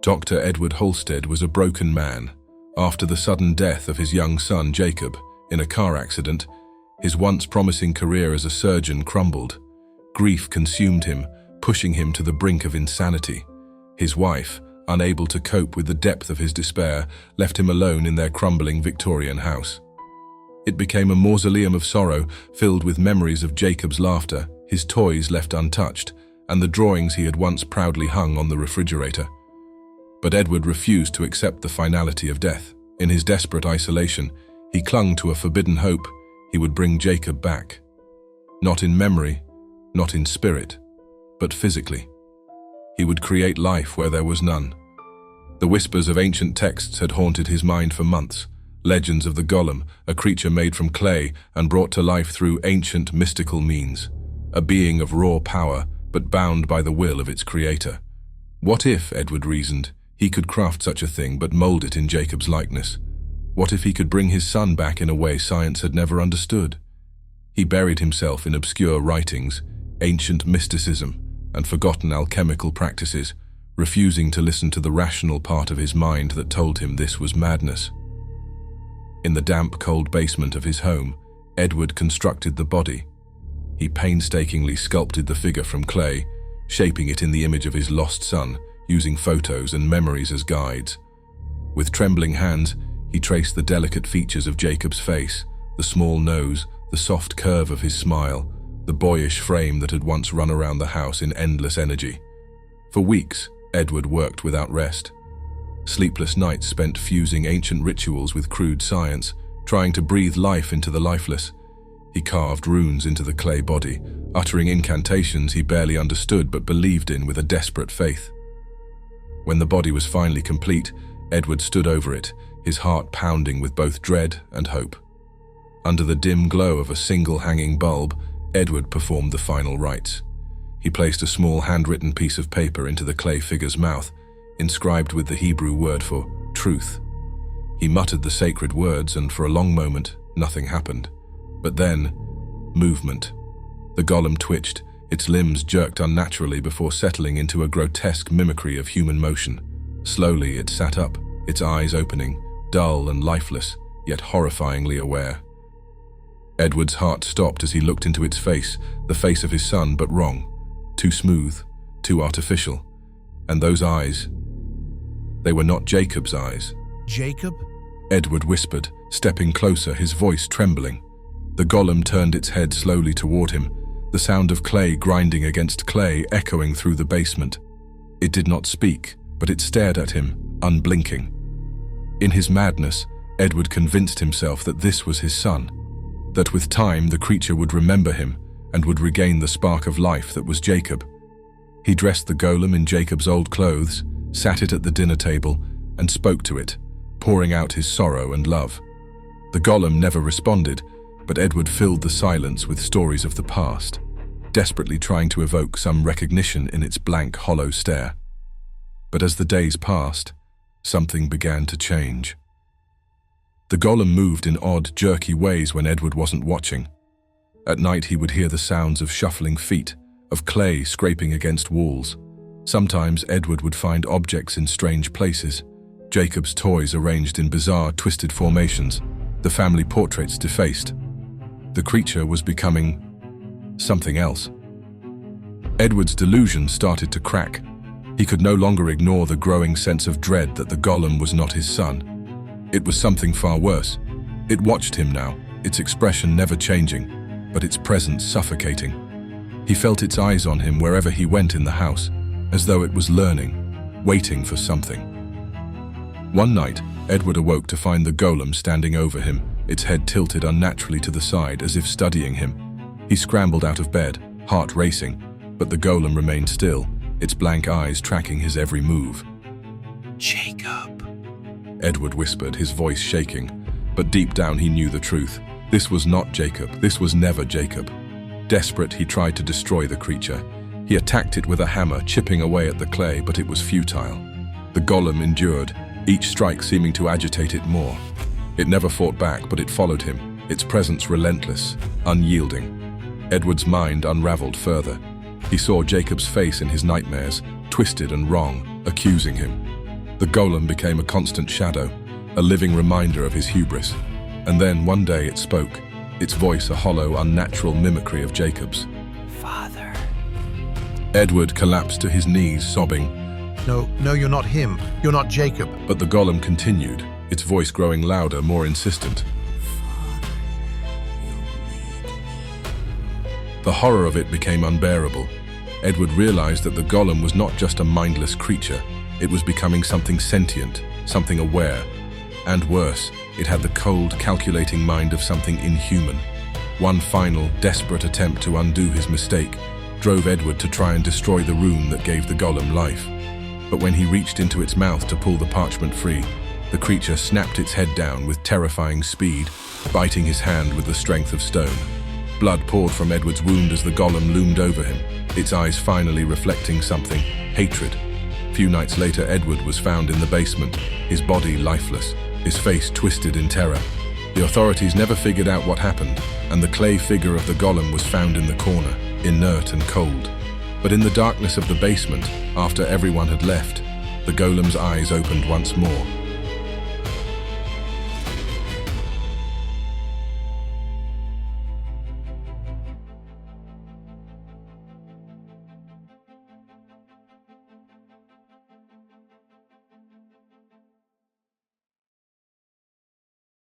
Dr. Edward Halstead was a broken man. After the sudden death of his young son Jacob in a car accident, his once promising career as a surgeon crumbled. Grief consumed him, pushing him to the brink of insanity. His wife, unable to cope with the depth of his despair, left him alone in their crumbling Victorian house. It became a mausoleum of sorrow, filled with memories of Jacob's laughter, his toys left untouched, and the drawings he had once proudly hung on the refrigerator. But Edward refused to accept the finality of death. In his desperate isolation, he clung to a forbidden hope he would bring Jacob back. Not in memory, not in spirit, but physically. He would create life where there was none. The whispers of ancient texts had haunted his mind for months. Legends of the golem, a creature made from clay and brought to life through ancient mystical means. A being of raw power, but bound by the will of its creator. What if, Edward reasoned, he could craft such a thing but mold it in Jacob's likeness? What if he could bring his son back in a way science had never understood? He buried himself in obscure writings, ancient mysticism, and forgotten alchemical practices, refusing to listen to the rational part of his mind that told him this was madness. In the damp, cold basement of his home, Edward constructed the body. He painstakingly sculpted the figure from clay, shaping it in the image of his lost son, using photos and memories as guides. With trembling hands, he traced the delicate features of Jacob's face, the small nose, the soft curve of his smile, the boyish frame that had once run around the house in endless energy. For weeks, Edward worked without rest. Sleepless nights spent fusing ancient rituals with crude science, trying to breathe life into the lifeless. He carved runes into the clay body, uttering incantations he barely understood but believed in with a desperate faith. When the body was finally complete, Edward stood over it, his heart pounding with both dread and hope. Under the dim glow of a single hanging bulb, Edward performed the final rites. He placed a small handwritten piece of paper into the clay figure's mouth, inscribed with the Hebrew word for truth. He muttered the sacred words, and for a long moment, nothing happened. But then, movement. The golem twitched, its limbs jerked unnaturally before settling into a grotesque mimicry of human motion. Slowly, it sat up, its eyes opening, dull and lifeless, yet horrifyingly aware. Edward's heart stopped as he looked into its face, the face of his son, but wrong. Too smooth, too artificial. And those eyes, they were not Jacob's eyes. Jacob? Edward whispered, stepping closer, his voice trembling. The golem turned its head slowly toward him, the sound of clay grinding against clay echoing through the basement. It did not speak, but it stared at him, unblinking. In his madness, Edward convinced himself that this was his son, that with time the creature would remember him and would regain the spark of life that was Jacob. He dressed the golem in Jacob's old clothes, sat it at the dinner table, and spoke to it, pouring out his sorrow and love. The golem never responded, but Edward filled the silence with stories of the past, desperately trying to evoke some recognition in its blank, hollow stare. But as the days passed, something began to change. The golem moved in odd, jerky ways when Edward wasn't watching. At night he would hear the sounds of shuffling feet, of clay scraping against walls. Sometimes Edward would find objects in strange places, Jacob's toys arranged in bizarre, twisted formations, the family portraits defaced. The creature was becoming something else. Edward's delusion started to crack. He could no longer ignore the growing sense of dread that the golem was not his son. It was something far worse. It watched him now, its expression never changing, but its presence suffocating. He felt its eyes on him wherever he went in the house, as though it was learning, waiting for something. One night, Edward awoke to find the golem standing over him, its head tilted unnaturally to the side as if studying him. He scrambled out of bed, heart racing, but the golem remained still, its blank eyes tracking his every move. Jacob, Edward whispered, his voice shaking, but deep down he knew the truth. This was not Jacob, this was never Jacob. Desperate, he tried to destroy the creature. He attacked it with a hammer, chipping away at the clay, but it was futile. The golem endured, each strike seeming to agitate it more. It never fought back, but it followed him, its presence relentless, unyielding. Edward's mind unraveled further. He saw Jacob's face in his nightmares, twisted and wrong, accusing him. The golem became a constant shadow, a living reminder of his hubris. And then, one day, it spoke, its voice a hollow, unnatural mimicry of Jacob's. Father. Edward collapsed to his knees, sobbing. No, you're not him. You're not Jacob. But the golem continued, its voice growing louder, more insistent. Father, you lead me. The horror of it became unbearable. Edward realized that the golem was not just a mindless creature. It was becoming something sentient, something aware. And worse, it had the cold, calculating mind of something inhuman. One final, desperate attempt to undo his mistake drove Edward to try and destroy the rune that gave the golem life. But when he reached into its mouth to pull the parchment free, the creature snapped its head down with terrifying speed, biting his hand with the strength of stone. Blood poured from Edward's wound as the golem loomed over him, its eyes finally reflecting something, hatred. A few nights later, Edward was found in the basement, his body lifeless, his face twisted in terror. The authorities never figured out what happened, and the clay figure of the golem was found in the corner, inert and cold. But in the darkness of the basement, after everyone had left, the golem's eyes opened once more.